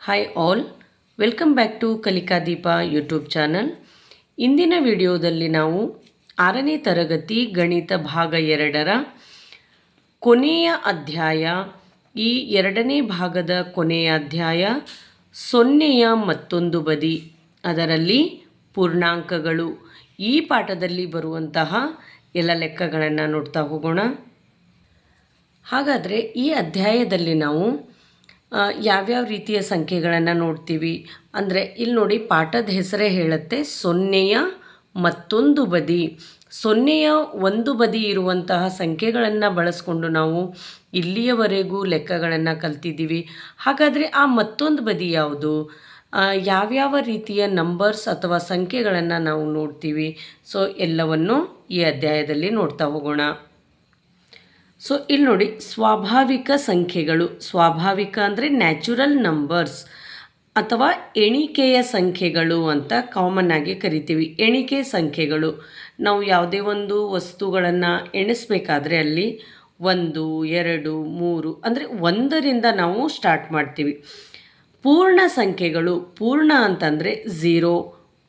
Hi all, welcome back to Kalika Deepa YouTube channel. ಇಂದಿನ ವಿಡಿಯೋದಲ್ಲಿ ನಾವು 6ನೇ ತರಗತಿ ಗಣಿತ ಭಾಗ 2ರ ಕೊನೆಯ ಅಧ್ಯಾಯ, ಈ 2ನೇ ಭಾಗದ ಕೊನೆಯ ಅಧ್ಯಾಯ ಸೊನ್ನೆಯ ಮತ್ತೊಂದು ಬದಿ, ಅದರಲ್ಲಿ ಪೂರ್ಣಾಂಕಗಳು, ಈ ಪಾಠದಲ್ಲಿ ಬರುವಂತಹ ಎಲ್ಲ ಲೆಕ್ಕಗಳನ್ನು ನೋಡ್ತಾ ಹೋಗೋಣ. ಹಾಗಾದರೆ ಈ ಅಧ್ಯಾಯದಲ್ಲಿ ನಾವು ಯಾವ್ಯಾವ ರೀತಿಯ ಸಂಖ್ಯೆಗಳನ್ನು ನೋಡ್ತೀವಿ ಅಂದರೆ, ಇಲ್ಲಿ ನೋಡಿ ಪಾಠದ ಹೆಸರೇ ಹೇಳುತ್ತೆ ಸೊನ್ನೆಯ ಮತ್ತೊಂದು ಬದಿ. ಸೊನ್ನೆಯ ಒಂದು ಬದಿ ಇರುವಂತಹ ಸಂಖ್ಯೆಗಳನ್ನು ಬಳಸ್ಕೊಂಡು ನಾವು ಇಲ್ಲಿಯವರೆಗೂ ಲೆಕ್ಕಗಳನ್ನು ಕಲ್ತಿದ್ದೀವಿ. ಹಾಗಾದರೆ ಆ ಮತ್ತೊಂದು ಬದಿ ಯಾವುದು, ಯಾವ್ಯಾವ ರೀತಿಯ ನಂಬರ್ಸ್ ಅಥವಾ ಸಂಖ್ಯೆಗಳನ್ನು ನಾವು ನೋಡ್ತೀವಿ, ಸೊ ಎಲ್ಲವನ್ನು ಈ ಅಧ್ಯಾಯದಲ್ಲಿ ನೋಡ್ತಾ ಹೋಗೋಣ. ಸೊ ಇಲ್ಲಿ ನೋಡಿ, ಸ್ವಾಭಾವಿಕ ಸಂಖ್ಯೆಗಳು. ಸ್ವಾಭಾವಿಕ ಅಂದರೆ ನ್ಯಾಚುರಲ್ ನಂಬರ್ಸ್ ಅಥವಾ ಎಣಿಕೆಯ ಸಂಖ್ಯೆಗಳು ಅಂತ ಕಾಮನ್ ಆಗಿ ಕರಿತೀವಿ. ಎಣಿಕೆ ಸಂಖ್ಯೆಗಳು, ನಾವು ಯಾವುದೇ ಒಂದು ವಸ್ತುಗಳನ್ನು ಎಣಿಸ್ಬೇಕಾದ್ರೆ ಅಲ್ಲಿ 1, 2, 3 ಅಂದರೆ 1ರಿಂದ ನಾವು ಸ್ಟಾರ್ಟ್ ಮಾಡ್ತೀವಿ. ಪೂರ್ಣ ಸಂಖ್ಯೆಗಳು, ಪೂರ್ಣ ಅಂತಂದರೆ 0,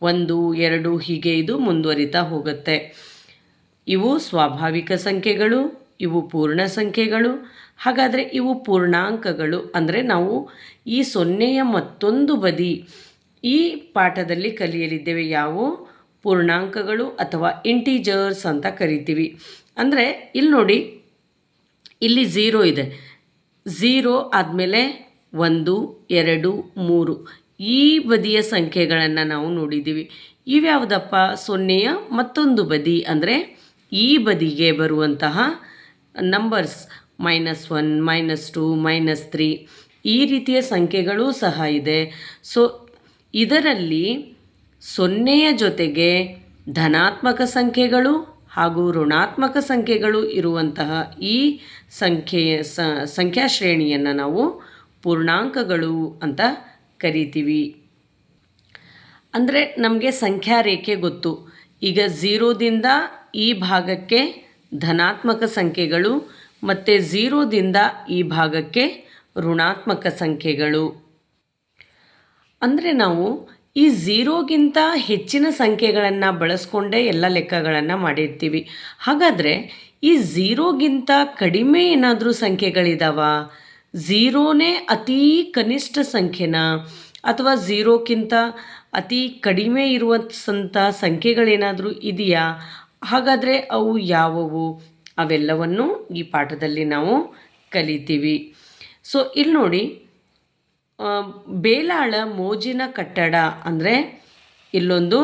1, 2 ಹೀಗೆ ಇದು ಮುಂದುವರಿತಾ ಹೋಗುತ್ತೆ. ಇವು ಸ್ವಾಭಾವಿಕ ಸಂಖ್ಯೆಗಳು, ಇವು ಪೂರ್ಣ ಸಂಖ್ಯೆಗಳು. ಹಾಗಾದರೆ ಇವು ಪೂರ್ಣಾಂಕಗಳು ಅಂದರೆ ನಾವು ಈ ಸೊನ್ನೆಯ ಮತ್ತೊಂದು ಬದಿ ಈ ಪಾಠದಲ್ಲಿ ಕಲಿಯಲಿದ್ದೇವೆ. ಯಾವುವು ಪೂರ್ಣಾಂಕಗಳು ಅಥವಾ ಇಂಟೀಜರ್ಸ್ ಅಂತ ಕರಿತೀವಿ. ಅಂದರೆ ಇಲ್ಲಿ ನೋಡಿ, ಇಲ್ಲಿ 0 ಇದೆ. 0 ಆದಮೇಲೆ 1, 2, 3 ಈ ಬದಿಯ ಸಂಖ್ಯೆಗಳನ್ನು ನಾವು ನೋಡಿದ್ದೀವಿ. ಇವ್ಯಾವುದಪ್ಪ ಸೊನ್ನೆಯ ಮತ್ತೊಂದು ಬದಿ ಅಂದರೆ ಈ ಬದಿಗೆ ಬರುವಂತಹ ನಂಬರ್ಸ್ -1, -2, -3 ಈ ರೀತಿಯ ಸಂಖ್ಯೆಗಳೂ ಸಹ ಇದೆ. ಸೊ ಇದರಲ್ಲಿ ಸೊನ್ನೆಯ ಜೊತೆಗೆ ಧನಾತ್ಮಕ ಸಂಖ್ಯೆಗಳು ಹಾಗೂ ಋಣಾತ್ಮಕ ಸಂಖ್ಯೆಗಳು ಇರುವಂತಹ ಈ ಸಂಖ್ಯಾ ಶ್ರೇಣಿಯನ್ನು ನಾವು ಪೂರ್ಣಾಂಕಗಳು ಅಂತ ಕರಿತೀವಿ. ಅಂದರೆ ನಮಗೆ ಸಂಖ್ಯಾ ರೇಖೆ ಗೊತ್ತು. ಈಗ 0ದಿಂದ ಈ ಭಾಗಕ್ಕೆ ಧನಾತ್ಮಕ ಸಂಖ್ಯೆಗಳು ಮತ್ತು 0ದಿಂದ ಈ ಭಾಗಕ್ಕೆ ಋಣಾತ್ಮಕ ಸಂಖ್ಯೆಗಳು. ಅಂದರೆ ನಾವು ಈ 0ಗಿಂತ ಹೆಚ್ಚಿನ ಸಂಖ್ಯೆಗಳನ್ನು ಬಳಸ್ಕೊಂಡೇ ಎಲ್ಲ ಲೆಕ್ಕಗಳನ್ನು ಮಾಡಿರ್ತೀವಿ. ಹಾಗಾದರೆ ಈ 0ಗಿಂತ ಕಡಿಮೆ ಏನಾದರೂ ಸಂಖ್ಯೆಗಳಿದಾವ, 0ನೇ ಅತೀ ಕನಿಷ್ಠ ಸಂಖ್ಯೆನ ಅಥವಾ 0ಕ್ಕಿಂತ ಅತಿ ಕಡಿಮೆ ಇರುವಂಥ ಸಂಖ್ಯೆಗಳೇನಾದರೂ ಇದೆಯಾ? ಹಾಗಾದರೆ ಅವು ಯಾವುವು, ಅವೆಲ್ಲವನ್ನು ಈ ಪಾಠದಲ್ಲಿ ನಾವು ಕಲಿತೀವಿ. ಸೊ ಇಲ್ಲಿ ನೋಡಿ, ಬೇಲಾಳ ಮೋಜಿನ ಕಟ್ಟಡ ಅಂದರೆ ಇಲ್ಲೊಂದು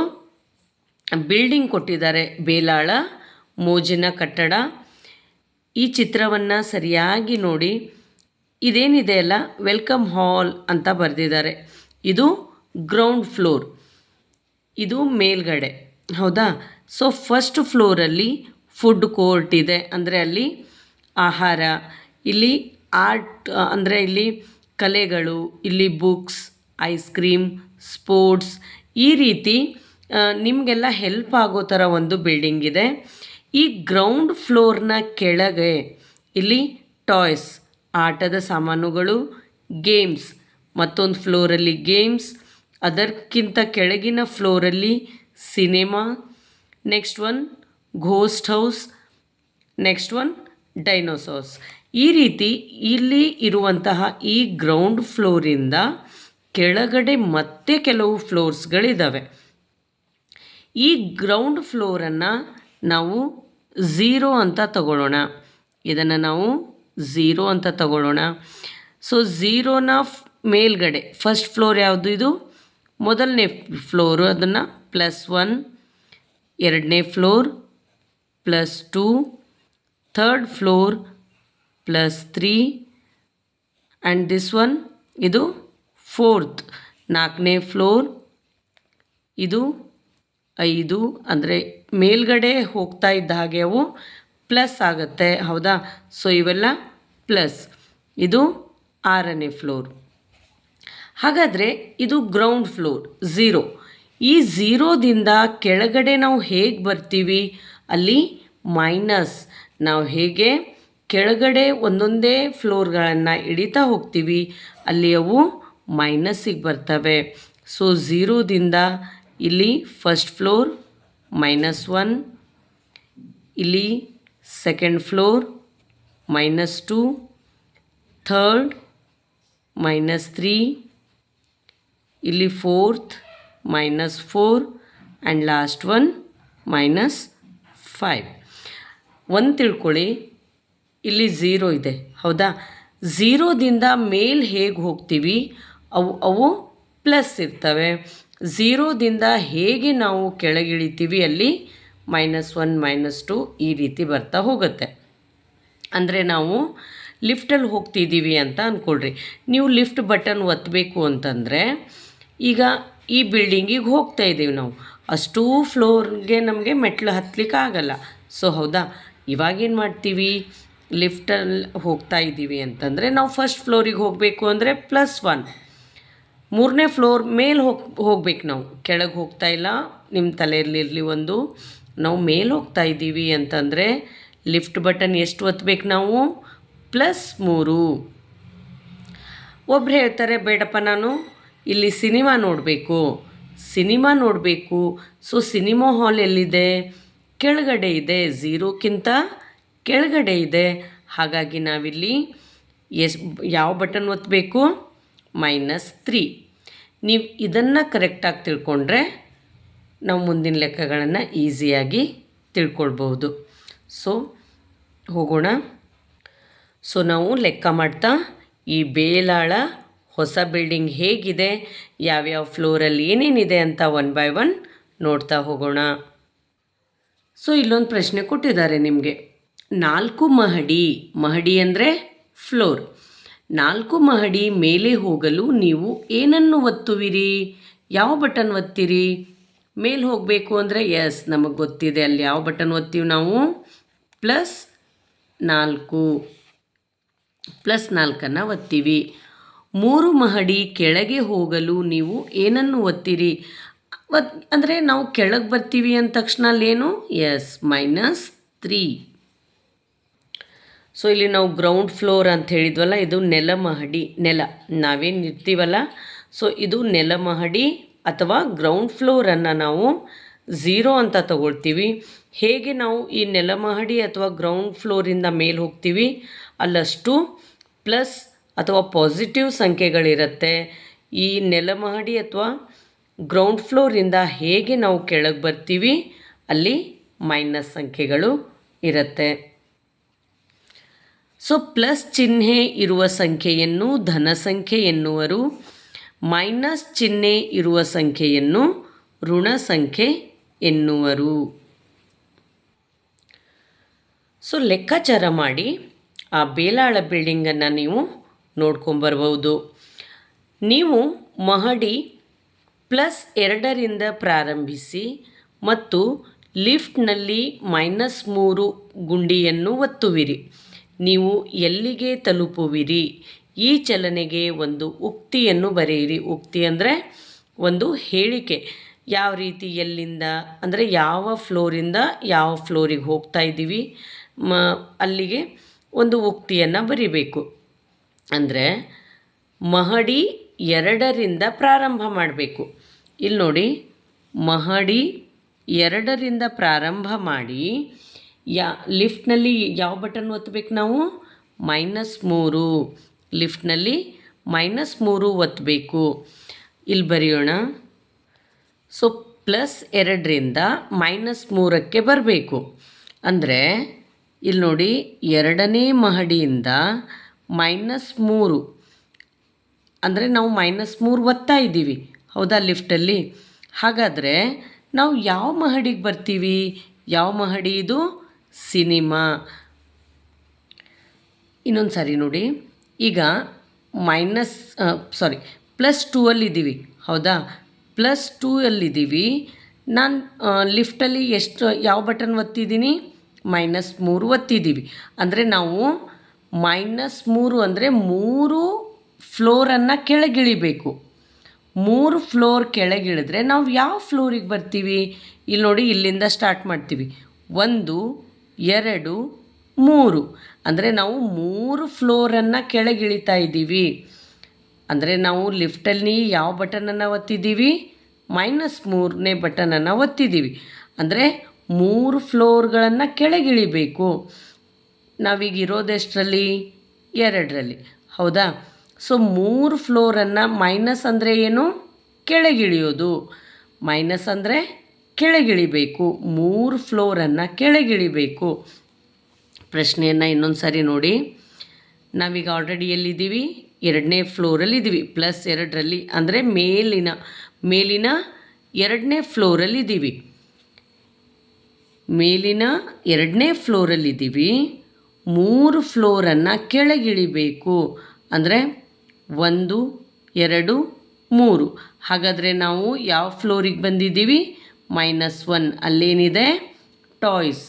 ಬಿಲ್ಡಿಂಗ್ ಕೊಟ್ಟಿದ್ದಾರೆ, ಬೇಲಾಳ ಮೋಜಿನ ಕಟ್ಟಡ. ಈ ಚಿತ್ರವನ್ನು ಸರಿಯಾಗಿ ನೋಡಿ, ಇದೇನಿದೆ ಅಲ್ಲ ವೆಲ್ಕಮ್ ಹಾಲ್ ಅಂತ ಬರೆದಿದ್ದಾರೆ. ಇದು ಗ್ರೌಂಡ್ ಫ್ಲೋರ್, ಇದು ಮೇಲ್ಗಡೆ, ಹೌದಾ? ಸೊ ಫಸ್ಟ್ ಫ್ಲೋರಲ್ಲಿ ಫುಡ್ ಕೋರ್ಟ್ ಇದೆ, ಅಂದರೆ ಅಲ್ಲಿ ಆಹಾರ, ಇಲ್ಲಿ ಆರ್ಟ್ ಅಂದರೆ ಇಲ್ಲಿ ಕಲೆಗಳು, ಇಲ್ಲಿ ಬುಕ್ಸ್, ಐಸ್ ಕ್ರೀಮ್, ಸ್ಪೋರ್ಟ್ಸ್ ಈ ರೀತಿ ನಿಮಗೆಲ್ಲ ಹೆಲ್ಪ್ ಆಗೋ ಥರ ಒಂದು ಬಿಲ್ಡಿಂಗ್ ಇದೆ. ಈ ಗ್ರೌಂಡ್ ಫ್ಲೋರ್ನ ಕೆಳಗೆ ಇಲ್ಲಿ ಟಾಯ್ಸ್, ಆಟದ ಸಾಮಾನುಗಳು, ಗೇಮ್ಸ್, ಮತ್ತೊಂದು ಫ್ಲೋರಲ್ಲಿ ಗೇಮ್ಸ್, ಅದಕ್ಕಿಂತ ಕೆಳಗಿನ ಫ್ಲೋರಲ್ಲಿ cinema, next one ghost house, next one dinosaurs. ಈ ರೀತಿ ಇಲ್ಲಿ ಇರುವಂತಹ ಈ ಗ್ರೌಂಡ್ ಫ್ಲೋರಿಂದ ಕೆಳಗಡೆ ಮತ್ತೆ ಕೆಲವು ಫ್ಲೋರ್ಸ್ಗಳಿದ್ದಾವೆ. ಈ ಗ್ರೌಂಡ್ ಫ್ಲೋರನ್ನು ನಾವು 0 ಅಂತ ತಗೊಳ್ಳೋಣ. ಇದನ್ನು ನಾವು 0 ಅಂತ ತಗೊಳ್ಳೋಣ. ಸೊ 0ನ ಮೇಲ್ಗಡೆ ಫಸ್ಟ್ ಫ್ಲೋರ್ ಯಾವುದು, ಇದು ಮೊದಲನೇ ಫ್ಲೋರು, ಅದನ್ನು +1, ಎರಡನೇ floor +2, third floor +3 and this one ಇದು ಫೋರ್ತ್, ನಾಲ್ಕನೇ ಫ್ಲೋರ್, ಇದು 5. ಅಂದರೆ ಮೇಲ್ಗಡೆ ಹೋಗ್ತಾ ಇದ್ದ ಹಾಗೆ ಅವು ಪ್ಲಸ್ ಆಗುತ್ತೆ, ಹೌದಾ? ಸೊ ಇವೆಲ್ಲ ಪ್ಲಸ್. ಇದು 6ನೇ ಫ್ಲೋರ್. ಹಾಗಾದರೆ ಇದು ಗ್ರೌಂಡ್ ಫ್ಲೋರ್ 0. ಈ 0ದಿಂದ ಕೆಳಗಡೆ ನಾವು ಹೇಗೆ ಬರ್ತೀವಿ, ಅಲ್ಲಿ ಮೈನಸ್. ನಾವು ಹೇಗೆ ಕೆಳಗಡೆ ಒಂದೊಂದೇ ಫ್ಲೋರ್ಗಳನ್ನು ಇಳಿತಾ ಹೋಗ್ತೀವಿ, ಅಲ್ಲಿ ಅವು ಮೈನಸ್ಸಿಗೆ ಬರ್ತವೆ. ಸೊ ಝೀರೋದಿಂದ ಇಲ್ಲಿ ಫಸ್ಟ್ ಫ್ಲೋರ್ -1, ಇಲ್ಲಿ ಸೆಕೆಂಡ್ ಫ್ಲೋರ್ -2, ಥರ್ಡ್ -3, ಇಲ್ಲಿ ಫೋರ್ತ್ -4 ಆ್ಯಂಡ್ ಲಾಸ್ಟ್ ಒನ್ -5. ಒಂದು ತಿಳ್ಕೊಳ್ಳಿ, ಇಲ್ಲಿ ಝೀರೋ ಇದೆ ಹೌದಾ. ಝೀರೋದಿಂದ ಮೇಲೆ ಹೇಗೆ ಹೋಗ್ತೀವಿ ಅವು ಪ್ಲಸ್ ಇರ್ತವೆ. ಝೀರೋದಿಂದ ಹೇಗೆ ನಾವು ಕೆಳಗಿಳಿತೀವಿ ಅಲ್ಲಿ -1 -2 ಈ ರೀತಿ ಬರ್ತಾ ಹೋಗುತ್ತೆ. ಅಂದರೆ ನಾವು ಲಿಫ್ಟಲ್ಲಿ ಹೋಗ್ತಿದ್ದೀವಿ ಅಂತ ಅಂದ್ಕೊಳ್ರಿ. ನೀವು ಲಿಫ್ಟ್ ಬಟನ್ ಒತ್ತಬೇಕು ಅಂತಂದರೆ ಈಗ ಈ ಬಿಲ್ಡಿಂಗಿಗೆ ಹೋಗ್ತಾ ಇದ್ದೀವಿ ನಾವು, ಅಷ್ಟೂ ಫ್ಲೋರ್ಗೆ ನಮಗೆ ಮೆಟ್ಲು ಹತ್ತಲಿಕ್ಕೆ ಆಗಲ್ಲ. ಸೊ ಹೌದಾ, ಇವಾಗೇನು ಮಾಡ್ತೀವಿ, ಲಿಫ್ಟಲ್ಲಿ ಹೋಗ್ತಾ ಇದ್ದೀವಿ ಅಂತಂದರೆ ನಾವು ಫಸ್ಟ್ ಫ್ಲೋರಿಗೆ ಹೋಗಬೇಕು ಅಂದರೆ +1, 3ನೇ ಫ್ಲೋರ್ ಮೇಲೆ ಹೋಗ್ಬೇಕು. ನಾವು ಕೆಳಗೆ ಹೋಗ್ತಾ ಇಲ್ಲ, ನಿಮ್ಮ ತಲೆಯಲ್ಲಿರಲಿ ಒಂದು, ನಾವು ಮೇಲೆ ಹೋಗ್ತಾ ಇದ್ದೀವಿ ಅಂತಂದರೆ ಲಿಫ್ಟ್ ಬಟನ್ ಎಷ್ಟು ಒತ್ತಬೇಕು ನಾವು, +3. ಒಬ್ರು ಹೇಳ್ತಾರೆ ಬೇಡಪ್ಪ ನಾನು ಇಲ್ಲಿ ಸಿನಿಮಾ ನೋಡಬೇಕು. ಸೊ ಸಿನಿಮಾ ಹಾಲ್ ಎಲ್ಲಿದೆ, ಕೆಳಗಡೆ ಇದೆ, ಝೀರೋಕ್ಕಿಂತ ಕೆಳಗಡೆ ಇದೆ. ಹಾಗಾಗಿ ನಾವಿಲ್ಲಿ ಯಾವ ಬಟನ್ ಒತ್ತಬೇಕು, -3. ನೀವು ಇದನ್ನು ಕರೆಕ್ಟಾಗಿ ತಿಳ್ಕೊಂಡ್ರೆ ನಾವು ಮುಂದಿನ ಲೆಕ್ಕಗಳನ್ನು ಈಸಿಯಾಗಿ ತಿಳ್ಕೊಳ್ಬಹುದು. ಸೊ ಹೋಗೋಣ. ಸೊ ನಾವು ಲೆಕ್ಕ ಮಾಡ್ತಾ ಈ ಬೇಲಾಳ ಹೊಸ ಬಿಲ್ಡಿಂಗ್ ಹೇಗಿದೆ, ಯಾವ್ಯಾವ ಫ್ಲೋರಲ್ಲಿ ಏನೇನಿದೆ ಅಂತ 1 by 1 ನೋಡ್ತಾ ಹೋಗೋಣ. ಸೊ ಇಲ್ಲೊಂದು ಪ್ರಶ್ನೆ ಕೊಟ್ಟಿದ್ದಾರೆ ನಿಮಗೆ. 4 ಮಹಡಿ ಅಂದರೆ ಫ್ಲೋರ್. 4 ಮಹಡಿ ಮೇಲೆ ಹೋಗಲು ನೀವು ಏನನ್ನು ಒತ್ತುವಿರಿ, ಯಾವ ಬಟನ್ ಒತ್ತೀರಿ? ಮೇಲೆ ಹೋಗಬೇಕು ಅಂದರೆ ಎಸ್, ನಮಗೆ ಗೊತ್ತಿದೆ, ಅಲ್ಲಿ ಯಾವ ಬಟನ್ ಒತ್ತೀವಿ ನಾವು, +4 ಒತ್ತೀವಿ. 3 ಮಹಡಿ ಕೆಳಗೆ ಹೋಗಲು ನೀವು ಏನನ್ನು ಒತ್ತೀರಿ? ಅಂದರೆ ನಾವು ಕೆಳಗೆ ಬರ್ತೀವಿ ಅಂದ ತಕ್ಷಣ ಅಲ್ಲೇನು, ಎಸ್, -3. ಸೊ ಇಲ್ಲಿ ನಾವು ಗ್ರೌಂಡ್ ಫ್ಲೋರ್ ಅಂತ ಹೇಳಿದ್ವಲ್ಲ, ಇದು ನೆಲ ನಾವೇನು ಇರ್ತೀವಲ್ಲ, ಸೊ ಇದು ನೆಲಮಹಡಿ ಅಥವಾ ಗ್ರೌಂಡ್ ಫ್ಲೋರನ್ನು ನಾವು 0 ಅಂತ ತಗೊಳ್ತೀವಿ. ಹೇಗೆ ನಾವು ಈ ನೆಲಮಹಡಿ ಅಥವಾ ಗ್ರೌಂಡ್ ಫ್ಲೋರಿಂದ ಮೇಲೆ ಹೋಗ್ತೀವಿ ಅಲ್ಲಷ್ಟು ಪ್ಲಸ್ ಅಥವಾ ಪಾಸಿಟಿವ್ ಸಂಖ್ಯೆಗಳಿರುತ್ತೆ. ಈ ನೆಲಮಹಡಿ ಅಥವಾ ಗ್ರೌಂಡ್ ಫ್ಲೋರಿಂದ ಹೇಗೆ ನಾವು ಕೆಳಗೆ ಬರ್ತೀವಿ ಅಲ್ಲಿ ಮೈನಸ್ ಸಂಖ್ಯೆಗಳು ಇರುತ್ತೆ. ಸೊ ಪ್ಲಸ್ ಚಿಹ್ನೆ ಇರುವ ಸಂಖ್ಯೆಯನ್ನು ಧನ ಸಂಖ್ಯೆ ಎನ್ನುವರು, ಮೈನಸ್ ಚಿಹ್ನೆ ಇರುವ ಸಂಖ್ಯೆಯನ್ನು ಋಣ ಸಂಖ್ಯೆ ಎನ್ನುವರು. ಸೊ ಲೆಕ್ಕಾಚಾರ ಮಾಡಿ ಆ ಬೇಲಾಳ ಬಿಲ್ಡಿಂಗನ್ನು ನೀವು ನೋಡ್ಕೊಂಬರ್ಬೋದು. ನೀವು ಮಹಡಿ +2ರಿಂದ ಪ್ರಾರಂಭಿಸಿ ಮತ್ತು ಲಿಫ್ಟ್ನಲ್ಲಿ -3 ಗುಂಡಿಯನ್ನು ಒತ್ತುವಿರಿ. ನೀವು ಎಲ್ಲಿಗೆ ತಲುಪುವಿರಿ? ಈ ಚಲನೆಗೆ ಒಂದು ಉಕ್ತಿಯನ್ನು ಬರೆಯಿರಿ. ಉಕ್ತಿ ಅಂದರೆ ಒಂದು ಹೇಳಿಕೆ. ಯಾವ ರೀತಿ, ಎಲ್ಲಿಂದ ಅಂದರೆ ಯಾವ ಫ್ಲೋರಿಂದ ಯಾವ ಫ್ಲೋರಿಗೆ ಹೋಗ್ತಾ ಇದ್ದೀವಿ ಅಲ್ಲಿಗೆ ಒಂದು ಉಕ್ತಿಯನ್ನು ಬರಿಬೇಕು. ಅಂದರೆ ಮಹಡಿ 2ರಿಂದ ಪ್ರಾರಂಭ ಮಾಡಬೇಕು. ಇಲ್ಲಿ ನೋಡಿ, ಮಹಡಿ 2ರಿಂದ ಪ್ರಾರಂಭ ಮಾಡಿ ಲಿಫ್ಟ್ನಲ್ಲಿ ಯಾವ ಬಟನ್ ಒತ್ತಬೇಕು ನಾವು, -3. ಲಿಫ್ಟ್ನಲ್ಲಿ -3 ಒತ್ತಬೇಕು. ಇಲ್ಲಿ ಬರೆಯೋಣ. ಸೊ +2ರಿಂದ -3ಕ್ಕೆ ಬರಬೇಕು. ಅಂದರೆ ಇಲ್ಲಿ ನೋಡಿ, 2ನೇ ಮಹಡಿಯಿಂದ -3 ಅಂದರೆ ನಾವು -3 ಒತ್ತಾ ಇದ್ದೀವಿ ಹೌದಾ ಲಿಫ್ಟಲ್ಲಿ. ಹಾಗಾದರೆ ನಾವು ಯಾವ ಮಹಡಿಗೆ ಬರ್ತೀವಿ? ಯಾವ ಮಹಡಿ ಇದು? ಸಿನಿಮಾ. ಇನ್ನೊಂದು ಸಾರಿ ನೋಡಿ, ಈಗ +2 ಅಲ್ಲಿದ್ದೀವಿ ಹೌದಾ. +2 ಅಲ್ಲಿದ್ದೀವಿ. ನಾನು ಲಿಫ್ಟಲ್ಲಿ ಯಾವ ಬಟನ್ ಒತ್ತಿದ್ದೀನಿ? -3 ಒತ್ತಿದ್ದೀವಿ. ಅಂದರೆ ನಾವು -3 ಅಂದರೆ 3 ಫ್ಲೋರನ್ನು ಕೆಳಗಿಳಿಬೇಕು. 3 ಫ್ಲೋರ್ ಕೆಳಗಿಳಿದ್ರೆ ನಾವು ಯಾವ ಫ್ಲೋರಿಗೆ ಬರ್ತೀವಿ? ಇಲ್ಲಿ ನೋಡಿ, ಇಲ್ಲಿಂದ ಸ್ಟಾರ್ಟ್ ಮಾಡ್ತೀವಿ. 1 2 3 ಅಂದರೆ ನಾವು 3 ಫ್ಲೋರನ್ನು ಕೆಳಗಿಳಿತಾ ಇದ್ದೀವಿ. ಅಂದರೆ ನಾವು ಲಿಫ್ಟಲ್ಲಿ ಯಾವ ಬಟನನ್ನು ಒತ್ತಿದ್ದೀವಿ, -3ನೇ ಬಟನನ್ನು ಒತ್ತಿದ್ದೀವಿ. ಅಂದರೆ 3 ಫ್ಲೋರ್ಗಳನ್ನು ಕೆಳಗಿಳಿಬೇಕು. ನಾವೀಗ ಇರೋದೆಷ್ಟರಲ್ಲಿ, 2ರಲ್ಲಿ, ಹೌದಾ? ಸೊ 3 ಫ್ಲೋರನ್ನು, ಮೈನಸ್ ಅಂದರೆ ಏನು, ಕೆಳಗಿಳಿಯೋದು. ಮೈನಸ್ ಅಂದರೆ ಕೆಳಗಿಳಿಬೇಕು, 3 ಫ್ಲೋರನ್ನು ಕೆಳಗಿಳಿಬೇಕು. ಪ್ರಶ್ನೆಯನ್ನು ಇನ್ನೊಂದು ಸಾರಿ ನೋಡಿ. ನಾವೀಗ ಆಲ್ರೆಡಿ ಎಲ್ಲಿದ್ದೀವಿ, 2ನೇ ಫ್ಲೋರಲ್ಲಿದ್ದೀವಿ, +2ರಲ್ಲಿ, ಅಂದರೆ ಮೇಲಿನ 2ನೇ ಫ್ಲೋರಲ್ಲಿದ್ದೀವಿ. ಮೇಲಿನ 2ನೇ ಫ್ಲೋರಲ್ಲಿದ್ದೀವಿ. 3 ಫ್ಲೋರನ್ನು ಕೆಳಗಿಳಿಬೇಕು. ಅಂದರೆ 1, 2, 3. ಹಾಗಾದರೆ ನಾವು ಯಾವ ಫ್ಲೋರಿಗೆ ಬಂದಿದ್ದೀವಿ, -1. ಅಲ್ಲೇನಿದೆ, ಟಾಯ್ಸ್,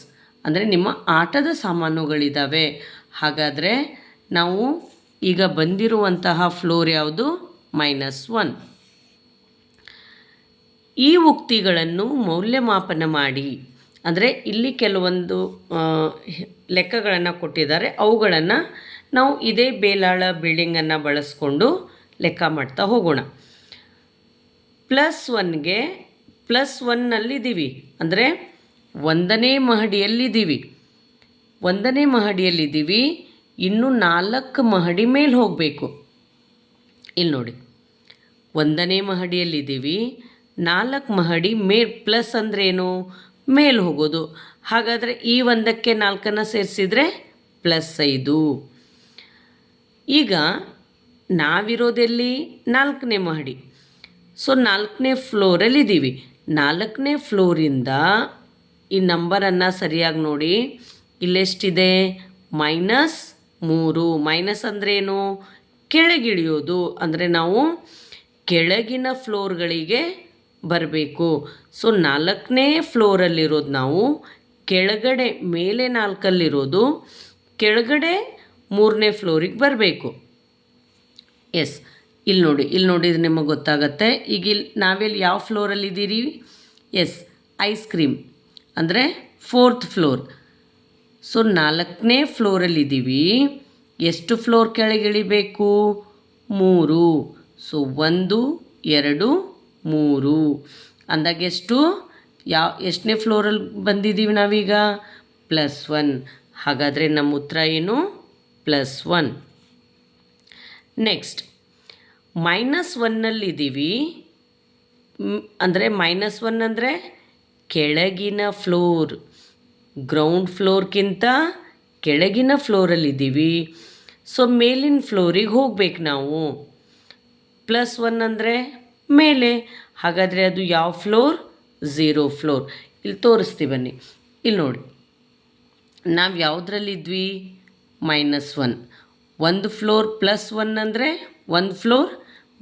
ಅಂದರೆ ನಿಮ್ಮ ಆಟದ ಸಾಮಾನುಗಳಿದ್ದಾವೆ. ಹಾಗಾದರೆ ನಾವು ಈಗ ಬಂದಿರುವಂತಹ ಫ್ಲೋರ್ ಯಾವುದು, -1. ಈ ಉಕ್ತಿಗಳನ್ನು ಮೌಲ್ಯಮಾಪನ ಮಾಡಿ. ಅಂದರೆ ಇಲ್ಲಿ ಕೆಲವೊಂದು ಲೆಕ್ಕಗಳನ್ನು ಕೊಟ್ಟಿದ್ದಾರೆ, ಅವುಗಳನ್ನು ನಾವು ಇದೇ ಬೇಲಾಳ ಬಿಲ್ಡಿಂಗನ್ನು ಬಳಸ್ಕೊಂಡು ಲೆಕ್ಕ ಮಾಡ್ತಾ ಹೋಗೋಣ. +1ಗೆ +1ನಲ್ಲಿದ್ದೀವಿ, ಅಂದರೆ 1ನೇ ಮಹಡಿಯಲ್ಲಿದ್ದೀವಿ. 1ನೇ ಮಹಡಿಯಲ್ಲಿದ್ದೀವಿ, ಇನ್ನೂ 4 ಮಹಡಿ ಮೇಲೆ ಹೋಗಬೇಕು. ಇಲ್ಲಿ ನೋಡಿ, 1ನೇ ಮಹಡಿಯಲ್ಲಿದ್ದೀವಿ, 4 ಮಹಡಿ ಪ್ಲಸ್ ಅಂದ್ರೇನು, ಮೇಲೆ ಹೋಗೋದು. ಹಾಗಾದರೆ ಈ 1ಕ್ಕೆ 4ನ್ನು ಸೇರಿಸಿದರೆ +5. ಈಗ ನಾವಿರೋದೆಲ್ಲಿ, 4ನೇ ಮಹಡಿ. ಸೊ 4ನೇ ಫ್ಲೋರಲ್ಲಿದ್ದೀವಿ. 4ನೇ ಫ್ಲೋರಿಂದ ಈ ನಂಬರನ್ನು ಸರಿಯಾಗಿ ನೋಡಿ, ಇಲ್ಲೆಷ್ಟಿದೆ, -3. ಮೈನಸ್ ಅಂದ್ರೇನು, ಕೆಳಗಿಳಿಯೋದು. ಅಂದರೆ ನಾವು ಕೆಳಗಿನ ಫ್ಲೋರ್ಗಳಿಗೆ ಬರಬೇಕು. ಸೊ 4ನೇ ಫ್ಲೋರಲ್ಲಿರೋದು ನಾವು, ಕೆಳಗಡೆ ಮೇಲೆ 4ಅಲ್ಲಿರೋದು, ಕೆಳಗಡೆ 3ನೇ ಫ್ಲೋರಿಗೆ ಬರಬೇಕು. ಎಸ್, ಇಲ್ಲಿ ನೋಡಿದ್ರೆ ನಿಮಗೆ ಗೊತ್ತಾಗತ್ತೆ. ಈಗ ಇಲ್ಲಿ ನಾವೆಲ್ಲಿ ಯಾವ ಫ್ಲೋರಲ್ಲಿದ್ದೀರಿ, ಎಸ್, ಐಸ್ ಕ್ರೀಮ್, ಅಂದರೆ 4th ಫ್ಲೋರ್. ಸೊ 4ನೇ ಫ್ಲೋರಲ್ಲಿದ್ದೀವಿ. ಎಷ್ಟು ಫ್ಲೋರ್ ಕೆಳಗಿಳಿಬೇಕು, 3. ಸೊ 1, 2, 3 ಅಂದಾಗ ಎಷ್ಟನೇ ಫ್ಲೋರಲ್ಲಿ ಬಂದಿದ್ದೀವಿ ನಾವೀಗ, +1. ಹಾಗಾದರೆ ನಮ್ಮ ಉತ್ತರ ಏನು, +1. ನೆಕ್ಸ್ಟ್ -1ನಲ್ಲಿದ್ದೀವಿ. ಅಂದರೆ -1 ಅಂದರೆ ಕೆಳಗಿನ ಫ್ಲೋರ್, ಗ್ರೌಂಡ್ ಫ್ಲೋರ್ಗಿಂತ ಕೆಳಗಿನ ಫ್ಲೋರಲ್ಲಿದ್ದೀವಿ. ಸೊ ಮೇಲಿನ ಫ್ಲೋರಿಗೆ ಹೋಗ್ಬೇಕು ನಾವು. +1 ಅಂದರೆ ಮೇಲೆ. ಹಾಗಾದರೆ ಅದು ಯಾವ ಫ್ಲೋರ್, 0 ಫ್ಲೋರ್. ಇಲ್ಲಿ ತೋರಿಸ್ತೀವಿ ಬನ್ನಿ. ಇಲ್ಲಿ ನೋಡಿ, ನಾವು ಯಾವುದ್ರಲ್ಲಿದ್ವಿ, -1. 1 ಫ್ಲೋರ್ +1 ಅಂದರೆ 1 ಫ್ಲೋರ್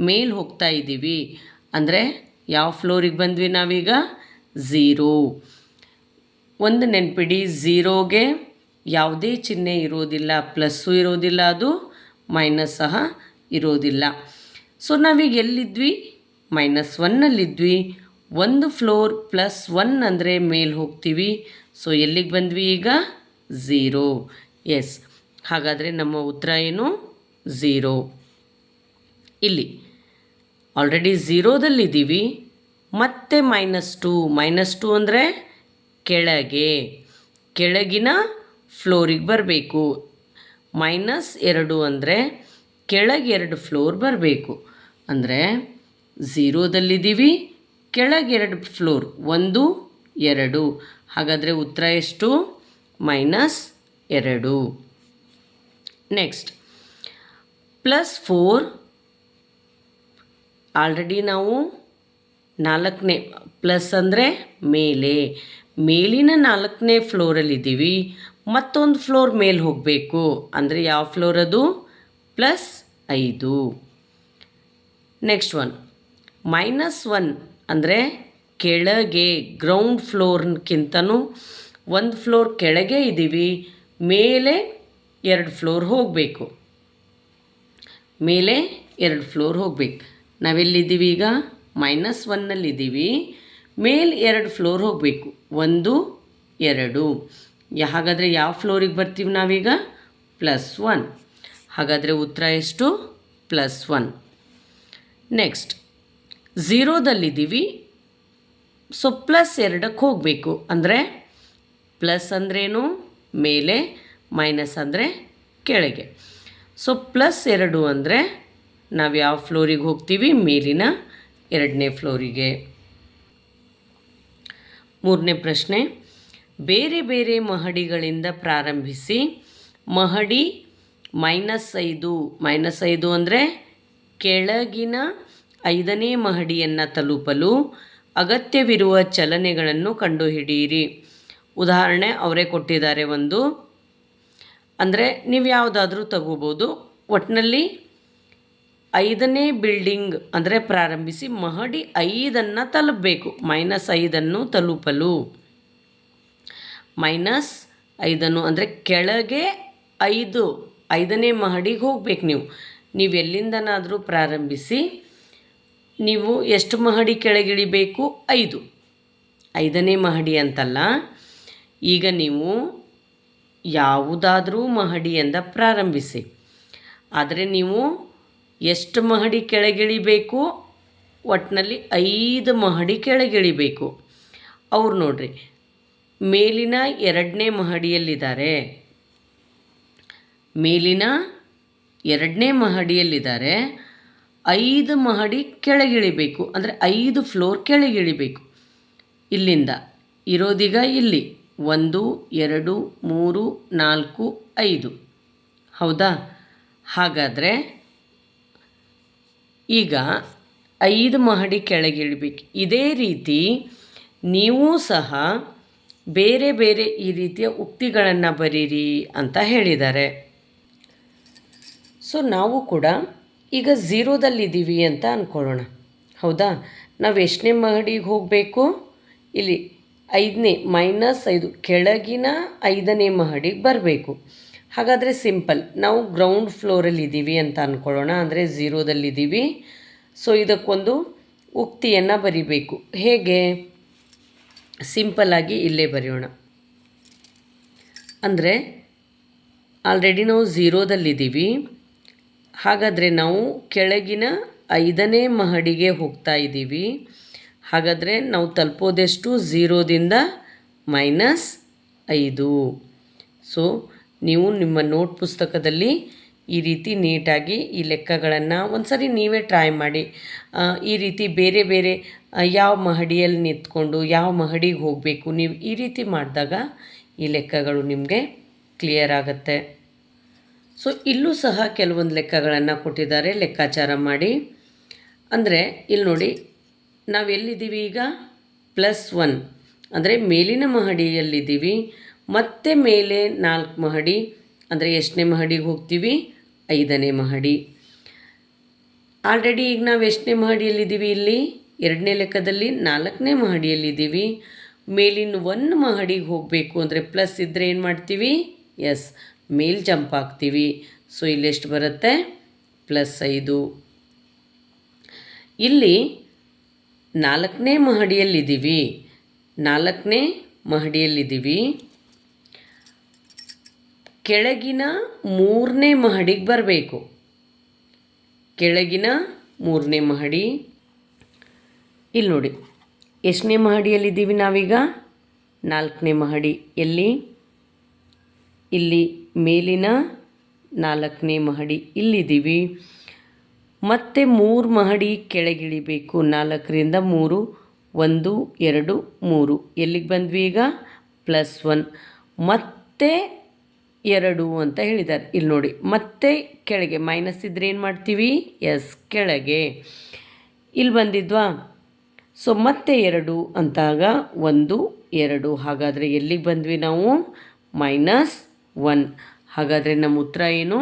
ಮೇಲೆ ಹೋಗ್ತಾ ಇದ್ದೀವಿ. ಅಂದರೆ ಯಾವ ಫ್ಲೋರಿಗೆ ಬಂದ್ವಿ ನಾವೀಗ, 0. ಒಂದು ನೆನಪಿಡಿ, 0ಗೆ ಯಾವುದೇ ಚಿಹ್ನೆ ಇರೋದಿಲ್ಲ, ಪ್ಲಸ್ಸು ಇರೋದಿಲ್ಲ, ಅದು ಮೈನಸ್ ಸಹ ಇರೋದಿಲ್ಲ. ಸೊ ನಾವೀಗ ಎಲ್ಲಿದ್ವಿ, -1ನಲ್ಲಿದ್ವಿ. 1 ಫ್ಲೋರ್ +1 ಅಂದರೆ ಮೇಲೆ ಹೋಗ್ತೀವಿ. ಸೊ ಎಲ್ಲಿಗೆ ಬಂದ್ವಿ ಈಗ, 0. ಎಸ್, ಹಾಗಾದರೆ ನಮ್ಮ ಉತ್ತರ ಏನು, 0. ಇಲ್ಲಿ ಆಲ್ರೆಡಿ 0ದಲ್ಲಿದ್ದೀವಿ. ಮತ್ತೆ -2 ಅಂದರೆ ಕೆಳಗಿನ ಫ್ಲೋರಿಗೆ ಬರಬೇಕು. -2 ಅಂದರೆ ಕೆಳಗೆ 2 ಫ್ಲೋರ್ ಬರಬೇಕು. ಅಂದರೆ 0ದಲ್ಲಿದ್ದೀವಿ, ಕೆಳಗೆ 2 ಫ್ಲೋರ್, 1, 2. ಹಾಗಾದರೆ ಉತ್ತರ ಎಷ್ಟು, -2. ನೆಕ್ಸ್ಟ್ +4. ಆಲ್ರೆಡಿ ನಾವು 4ನೇ, ಪ್ಲಸ್ ಅಂದರೆ ಮೇಲಿನ 4ನೇ ಫ್ಲೋರಲ್ಲಿದ್ದೀವಿ. ಮತ್ತೊಂದು ಫ್ಲೋರ್ ಮೇಲೆ ಹೋಗಬೇಕು. ಅಂದರೆ ಯಾವ ಫ್ಲೋರ್ ಅದು, +5. ನೆಕ್ಸ್ಟ್ -1 ಅಂದರೆ ಕೆಳಗೆ, ಗ್ರೌಂಡ್ ಫ್ಲೋರ್ಗಿಂತನೂ 1 ಫ್ಲೋರ್ ಕೆಳಗೆ ಇದ್ದೀವಿ. ಮೇಲೆ 2 ಫ್ಲೋರ್ ಹೋಗಬೇಕು. ನಾವೆಲ್ಲಿದ್ದೀವಿ ಈಗ, -1ನಲ್ಲಿದ್ದೀವಿ. ಮೇಲೆ 2 ಫ್ಲೋರ್ ಹೋಗಬೇಕು, 1, 2. ಹಾಗಾದರೆ ಯಾವ ಫ್ಲೋರಿಗೆ ಬರ್ತೀವಿ ನಾವೀಗ, +1. ಹಾಗಾದರೆ ಉತ್ತರ ಎಷ್ಟು, +1. ನೆಕ್ಸ್ಟ್ ಝೀರೋದಲ್ಲಿದ್ದೀವಿ. ಸೊ +2ಕ್ಕೆ ಹೋಗಬೇಕು. ಅಂದರೆ ಪ್ಲಸ್ ಅಂದ್ರೇನು ಮೇಲೆ, ಮೈನಸ್ ಅಂದರೆ ಕೆಳಗೆ. ಸೊ +2 ಅಂದರೆ ನಾವು ಯಾವ ಫ್ಲೋರಿಗೆ ಹೋಗ್ತೀವಿ? ಮೇಲಿನ 2ನೇ ಫ್ಲೋರಿಗೆ. ಮೂರನೇ ಪ್ರಶ್ನೆ, ಬೇರೆ ಬೇರೆ ಮಹಡಿಗಳಿಂದ ಪ್ರಾರಂಭಿಸಿ ಮಹಡಿ -5 ಅಂದರೆ ಕೆಳಗಿನ 5ನೇ ಮಹಡಿಯನ್ನು ತಲುಪಲು ಅಗತ್ಯವಿರುವ ಚಲನೆಗಳನ್ನು ಕಂಡುಹಿಡಿಯಿರಿ. ಉದಾಹರಣೆ ಅವರೇ ಕೊಟ್ಟಿದ್ದಾರೆ ಒಂದು. ಅಂದರೆ ನೀವು ಯಾವುದಾದ್ರೂ ತಗೋಬೋದು. ಒಟ್ಟಿನಲ್ಲಿ 5ನೇ ಬಿಲ್ಡಿಂಗ್ ಅಂದರೆ ಪ್ರಾರಂಭಿಸಿ ಮಹಡಿ 5 ತಲುಪಬೇಕು. -5 ತಲುಪಲು. -5 ಅಂದರೆ ಕೆಳಗೆ 5ನೇ ಮಹಡಿಗೆ ಹೋಗ್ಬೇಕು. ನೀವು ಎಲ್ಲಿಂದನಾದರೂ ಪ್ರಾರಂಭಿಸಿ ನೀವು ಎಷ್ಟು ಮಹಡಿ ಕೆಳಗಿಳಿಬೇಕು? 5ನೇ ಮಹಡಿ ಅಂತಲ್ಲ. ಈಗ ನೀವು ಯಾವುದಾದ್ರೂ ಮಹಡಿಯಿಂದ ಪ್ರಾರಂಭಿಸಿ. ಆದರೆ ನೀವು ಎಷ್ಟು ಮಹಡಿ ಕೆಳಗಿಳಿಬೇಕು? ಒಟ್ಟಿನಲ್ಲಿ 5 ಮಹಡಿ ಕೆಳಗಿಳಿಬೇಕು. ಅವ್ರು ನೋಡ್ರಿ ಮೇಲಿನ 2ನೇ ಮಹಡಿಯಲ್ಲಿದ್ದಾರೆ. ಮೇಲಿನ 2ನೇ ಮಹಡಿಯಲ್ಲಿದ್ದಾರೆ. 5 ಮಹಡಿ ಕೆಳಗಿಳಿಬೇಕು. ಅಂದರೆ 5 ಫ್ಲೋರ್ ಕೆಳಗಿಳಿಬೇಕು. ಇಲ್ಲಿಂದ ಇರೋದೀಗ ಇಲ್ಲಿ 1 2 3 4 5. ಹೌದಾ? ಹಾಗಾದರೆ ಈಗ 5 ಮಹಡಿ ಕೆಳಗಿಳಿಬೇಕು. ಇದೇ ರೀತಿ ನೀವು ಸಹ ಬೇರೆ ಬೇರೆ ಈ ರೀತಿಯ ಉಕ್ತಿಗಳನ್ನು ಬರೀರಿ ಅಂತ ಹೇಳಿದ್ದಾರೆ. ಸೊ ನಾವು ಕೂಡ ಈಗ ಝೀರೋದಲ್ಲಿದ್ದೀವಿ ಅಂತ ಅಂದ್ಕೊಳ್ಳೋಣ. ಹೌದಾ? ನಾವು ಎಷ್ಟನೇ ಮಹಡಿಗೆ ಹೋಗಬೇಕು? ಇಲ್ಲಿ 5ನೇ -5 ಕೆಳಗಿನ 5ನೇ ಮಹಡಿಗೆ ಬರಬೇಕು. ಹಾಗಾದರೆ ಸಿಂಪಲ್, ನಾವು ಗ್ರೌಂಡ್ ಫ್ಲೋರಲ್ಲಿದ್ದೀವಿ ಅಂತ ಅಂದ್ಕೊಳ್ಳೋಣ. ಅಂದರೆ ಝೀರೋದಲ್ಲಿದ್ದೀವಿ. ಸೊ ಇದಕ್ಕೊಂದು ಉಕ್ತಿಯನ್ನು ಬರಿಬೇಕು. ಹೇಗೆ? ಸಿಂಪಲ್ಲಾಗಿ ಇಲ್ಲೇ ಬರೆಯೋಣ. ಅಂದರೆ ಆಲ್ರೆಡಿ ನಾವು ಝೀರೋದಲ್ಲಿದ್ದೀವಿ. ಹಾಗಾದರೆ ನಾವು ಕೆಳಗಿನ 5ನೇ ಮಹಡಿಗೆ ಹೋಗ್ತಾ ಇದ್ದೀವಿ. ಹಾಗಾದರೆ ನಾವು ತಲುಪೋದೆಷ್ಟು? ಝೀರೋದಿಂದ -5. ಸೊ ನೀವು ನಿಮ್ಮ ನೋಟ್ ಪುಸ್ತಕದಲ್ಲಿ ಈ ರೀತಿ ನೀಟಾಗಿ ಈ ಲೆಕ್ಕಗಳನ್ನು ಒಂದು ಸರಿ ನೀವೇ ಟ್ರೈ ಮಾಡಿ. ಈ ರೀತಿ ಬೇರೆ ಬೇರೆ ಯಾವ ಮಹಡಿಯಲ್ಲಿ ನಿಂತ್ಕೊಂಡು ಯಾವ ಮಹಡಿಗೆ ಹೋಗಬೇಕು, ನೀವು ಈ ರೀತಿ ಮಾಡಿದಾಗ ಈ ಲೆಕ್ಕಗಳು ನಿಮಗೆ ಕ್ಲಿಯರ್ ಆಗುತ್ತೆ. ಸೊ ಇಲ್ಲೂ ಸಹ ಕೆಲವೊಂದು ಲೆಕ್ಕಗಳನ್ನು ಕೊಟ್ಟಿದ್ದಾರೆ, ಲೆಕ್ಕಾಚಾರ ಮಾಡಿ. ಅಂದರೆ ಇಲ್ಲಿ ನೋಡಿ, ನಾವೆಲ್ಲಿದ್ದೀವಿ ಈಗ? +1 ಅಂದರೆ ಮೇಲಿನ ಮಹಡಿಯಲ್ಲಿದ್ದೀವಿ. ಮತ್ತೆ ಮೇಲೆ 4 ಮಹಡಿ ಅಂದರೆ ಎಷ್ಟನೇ ಮಹಡಿಗೆ ಹೋಗ್ತೀವಿ? 5ನೇ ಮಹಡಿ. ಆಲ್ರೆಡಿ ಈಗ ನಾವು ಎಷ್ಟನೇ ಮಹಡಿಯಲ್ಲಿದ್ದೀವಿ? ಇಲ್ಲಿ 2ನೇ ಲೆಕ್ಕದಲ್ಲಿ 4ನೇ ಮಹಡಿಯಲ್ಲಿದ್ದೀವಿ. ಮೇಲಿನ 1 ಮಹಡಿಗೆ ಹೋಗಬೇಕು ಅಂದರೆ ಪ್ಲಸ್ ಇದ್ದರೆ ಏನು ಮಾಡ್ತೀವಿ? ಎಸ್, ಮೇಲ್ ಜಂಪ್ ಆಗ್ತೀವಿ. ಸೊ ಇಲ್ಲೆಷ್ಟು ಬರುತ್ತೆ? +5. ಇಲ್ಲಿ 4ನೇ ಮಹಡಿಯಲ್ಲಿದ್ದೀವಿ. 4ನೇ ಮಹಡಿಯಲ್ಲಿದ್ದೀವಿ. ಕೆಳಗಿನ 3ನೇ ಮಹಡಿಗೆ ಬರಬೇಕು. ಕೆಳಗಿನ 3ನೇ ಮಹಡಿ. ಇಲ್ಲಿ ನೋಡಿ, ಎಷ್ಟನೇ ಮಹಡಿಯಲ್ಲಿದ್ದೀವಿ ನಾವೀಗ? 4ನೇ ಮಹಡಿ. ಎಲ್ಲಿ? ಇಲ್ಲಿ ಮೇಲಿನ 4ನೇ ಮಹಡಿ ಇಲ್ಲಿದ್ದೀವಿ. ಮತ್ತೆ 3 ಮಹಡಿ ಕೆಳಗಿಳಿಬೇಕು. 4ರಿಂದ 3 1 2 3 ಎಲ್ಲಿಗೆ ಬಂದ್ವಿ ಈಗ? +1 ಮತ್ತೆ 2 ಅಂತ ಹೇಳಿದ್ದಾರೆ. ಇಲ್ಲಿ ನೋಡಿ, ಮತ್ತೆ ಕೆಳಗೆ ಮೈನಸ್ ಇದ್ದರೆ ಏನು ಮಾಡ್ತೀವಿ? ಎಸ್, ಕೆಳಗೆ. ಇಲ್ಲಿ ಬಂದಿದ್ವಾ? ಸೊ ಮತ್ತೆ 2 ಅಂತಾಗ 1 2. ಹಾಗಾದರೆ ಎಲ್ಲಿಗೆ ಬಂದ್ವಿ ನಾವು? -1. ಹಾಗಾದರೆ ನಮ್ಮ ಉತ್ತರ ಏನು?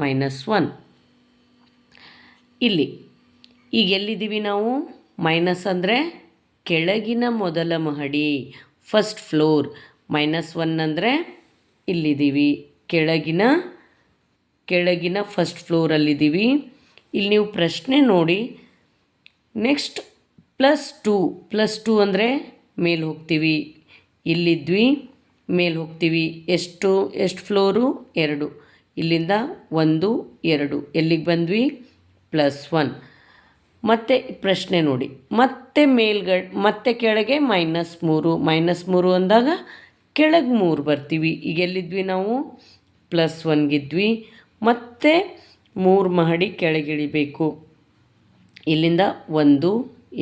-1. ಇಲ್ಲಿ ಈಗ ಎಲ್ಲಿದ್ದೀವಿ ನಾವು? ಮೈನಸ್ ಅಂದರೆ ಕೆಳಗಿನ ಮೊದಲ ಮಹಡಿ, ಫಸ್ಟ್ ಫ್ಲೋರ್. -1 ಅಂದರೆ ಇಲ್ಲಿದ್ದೀವಿ, ಕೆಳಗಿನ ಫಸ್ಟ್ ಫ್ಲೋರಲ್ಲಿದ್ದೀವಿ. ಇಲ್ಲಿ ನೀವು ಪ್ರಶ್ನೆ ನೋಡಿ. ನೆಕ್ಸ್ಟ್ +2 ಅಂದರೆ ಮೇಲೆ ಹೋಗ್ತೀವಿ. ಇಲ್ಲಿದ್ವಿ, ಮೇಲೆ ಹೋಗ್ತೀವಿ. ಎಷ್ಟು ಫ್ಲೋರು? 2. ಇಲ್ಲಿಂದ 1 2 ಎಲ್ಲಿಗೆ ಬಂದ್ವಿ? +1. ಮತ್ತು ಪ್ರಶ್ನೆ ನೋಡಿ, ಮತ್ತೆ ಕೆಳಗೆ -3 ಅಂದಾಗ ಕೆಳಗೆ 3 ಬರ್ತೀವಿ. ಈಗ ಎಲ್ಲಿದ್ವಿ ನಾವು +1ಗಿದ್ವಿ. ಮತ್ತೆ 3 ಮಹಡಿ ಕೆಳಗಿಳಿಬೇಕು. ಇಲ್ಲಿಂದ 1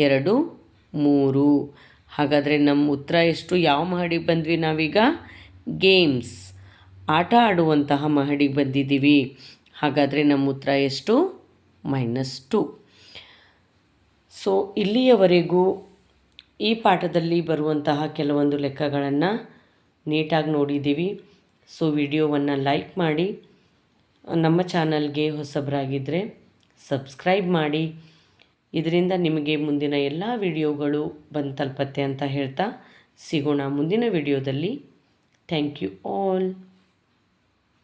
2 3. ಹಾಗಾದರೆ ನಮ್ಮ ಉತ್ತರ ಎಷ್ಟು? ಯಾವ ಮಹಡಿಗೆ ಬಂದ್ವಿ ನಾವೀಗ? ಗೇಮ್ಸ್, ಆಟ ಆಡುವಂತಹ ಮಹಡಿಗೆ ಬಂದಿದ್ದೀವಿ. ಹಾಗಾದರೆ ನಮ್ಮ ಉತ್ತರ ಎಷ್ಟು? -2. ಸೊ ಇಲ್ಲಿಯವರೆಗೂ ಈ ಪಾಠದಲ್ಲಿ ಬರುವಂತಹ ಕೆಲವೊಂದು ಲೆಕ್ಕಗಳನ್ನು ನೀಟಾಗಿ ನೋಡಿದ್ದೀವಿ. ಸೊ ವಿಡಿಯೋವನ್ನು ಲೈಕ್ ಮಾಡಿ, ನಮ್ಮ ಚಾನಲ್ಗೆ ಹೊಸಬರಾಗಿದ್ದರೆ ಸಬ್ಸ್ಕ್ರೈಬ್ ಮಾಡಿ. ಇದರಿಂದ ನಿಮಗೆ ಮುಂದಿನ ಎಲ್ಲ ವಿಡಿಯೋಗಳು ಬಂದು ತಲುಪತ್ತೆ ಅಂತ ಹೇಳ್ತಾ ಸಿಗೋಣ ಮುಂದಿನ ವಿಡಿಯೋದಲ್ಲಿ. Thank you all.